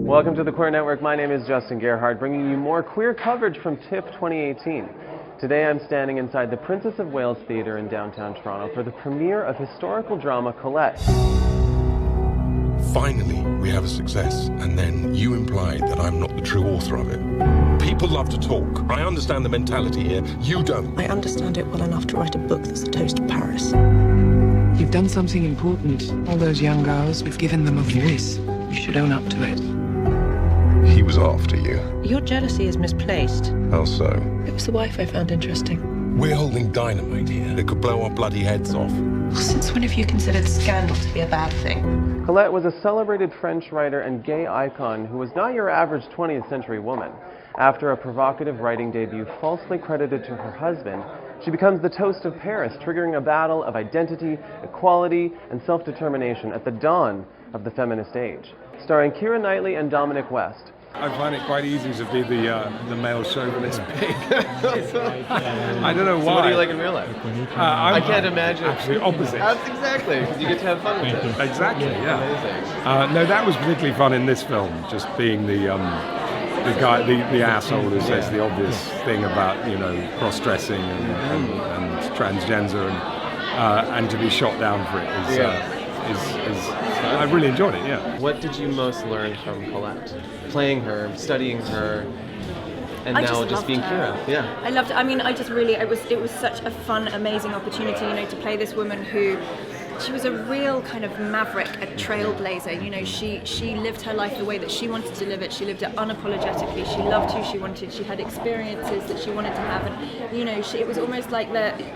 Welcome to the Queer Network. My name is Justin Gerhard, bringing you more queer coverage from TIFF 2018. Today I'm standing inside the Princess of Wales Theatre in downtown Toronto for the premiere of historical drama Colette. Finally, we have a success, and then you implied that I'm not the true author of it. People love to talk. I understand the mentality here. You don't. I understand it well enough to write a book that's a toast to Paris. You've done something important. All those young girls, we've given them a voice. You should own up to it. He was after you. Your jealousy is misplaced. How so? It was the wife I found interesting. We're holding dynamite here. It could blow our bloody heads off. Since when have you considered scandal to be a bad thing? Colette was a celebrated French writer and gay icon who was not your average 20th century woman. After a provocative writing debut falsely credited to her husband, she becomes the toast of Paris, triggering a battle of identity, equality, and self-determination at the dawn of the feminist age. Starring Keira Knightley and Dominic West. I find it quite easy to be the male chauvinist pig. I don't know why. So what do you like in real life? I can't imagine. Actually opposite. That's exactly, because you get to have fun with it. Exactly, yeah. Amazing. No, that was particularly fun in this film, just being the guy, the asshole who says the obvious thing about, cross-dressing and transgender and to be shot down for it is I really enjoyed it, yeah. What did you most learn from Colette? Playing her, studying her, and now just being Keira. Yeah. I loved it. I mean, it was such a fun, amazing opportunity, to play this woman who, she was a real kind of maverick, a trailblazer. She lived her life the way that she wanted to live it. She lived it unapologetically. She loved who she wanted. She had experiences that she wanted to have, and it was almost like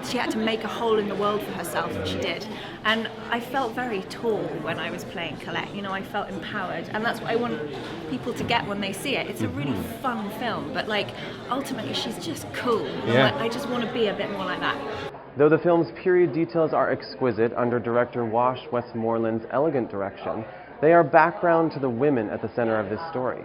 she had to make a hole in the world for herself, and she did. And I felt very tall when I was playing Colette. I felt empowered, and that's what I want people to get when they see it. It's a really fun film, but ultimately she's just cool. Yeah. I just want to be a bit more like that. Though the film's period details are exquisite under director Wash Westmoreland's elegant direction, they are background to the women at the center of this story.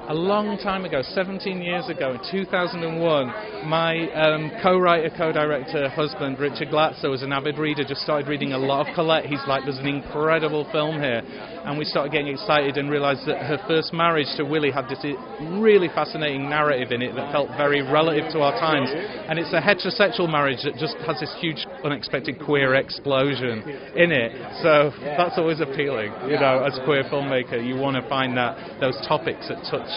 A long time ago, 17 years ago, in 2001, my co-writer, co-director husband, Richard Glatzer, was an avid reader, just started reading a lot of Colette. He's like, there's an incredible film here. And we started getting excited and realised that her first marriage to Willie had this really fascinating narrative in it that felt very relative to our times. And it's a heterosexual marriage that just has this huge, unexpected queer explosion in it. So that's always appealing, as a queer filmmaker. You want to find those topics that touch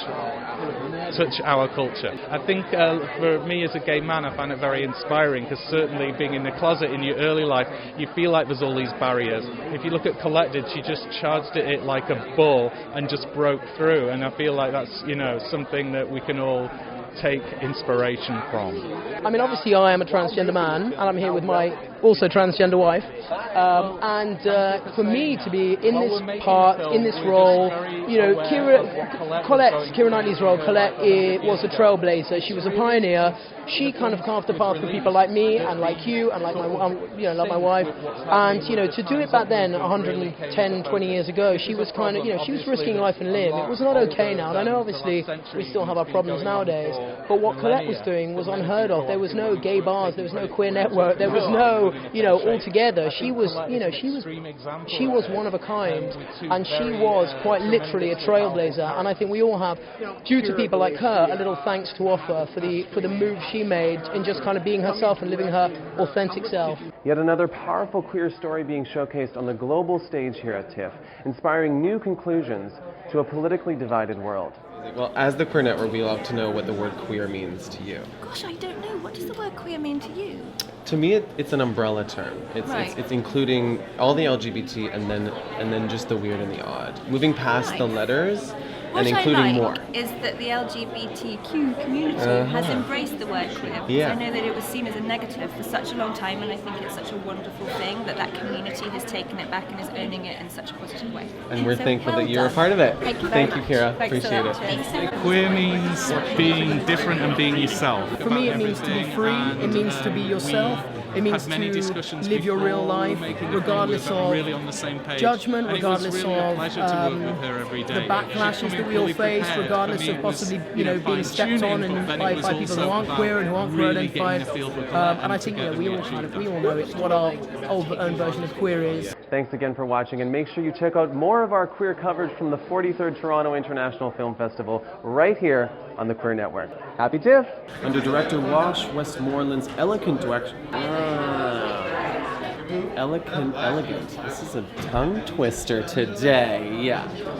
our culture. I think for me as a gay man, I find it very inspiring, because certainly being in the closet in your early life, you feel like there's all these barriers. If you look at Colette, she just charged at it like a bull and just broke through, and I feel like that's something that we can all take inspiration from. I mean, obviously I am a transgender man, and I'm here with my also transgender wife, and for me to be in this part, in this role, Keira Knightley's role, Colette, was a trailblazer. She was a pioneer. She kind of carved a path for people like me and like you and like my wife, and to do it back then 110, 20 years ago, she was kind of, she was risking life and limb. It was not okay now, and I know obviously we still have our problems nowadays, but what Colette was doing was unheard of. There was no gay bars, there was no queer network, there was no, altogether. She was one of a kind, and she was quite literally a trailblazer. And I think we all have, due to people like her, a little thanks to offer for the move she made in just kind of being herself and living her authentic self. Yet another powerful queer story being showcased on the global stage here at TIFF, inspiring new conclusions to a politically divided world. Well, as the Queer Network, we love to know what the word queer means to you. Gosh, I don't know. What does the word queer mean to you? To me, it's an umbrella term. It's including all the LGBT and then just the weird and the odd. Moving past the letters and including more. What I like is that the LGBTQ community has embraced the word queer. Yeah. I know that it was seen as a negative for such a long time, and I think it's such a wonderful thing that community has taken it back and is owning it in such a positive way. And we're thankful that you're a part of it. Thank you very much. Keira. Thanks Appreciate a it. lot. Queer means being different and being yourself. For me, it means to be free. It means to be yourself. It means had many to discussions live your real life, regardless of really on the same page. judgment, and regardless it was really of a pleasure to work with her every day. the backlashes that we all face, regardless of possibly being stepped on by people who aren't queer and who aren't queer identified. And I think we all know it's what our own version of queer is. Thanks again for watching, and make sure you check out more of our queer coverage from the 43rd Toronto International Film Festival right here on the Queer Network. Happy TIFF! Under director Wash Westmorelands' elegant direction. Elegant. This is a tongue twister today, yeah.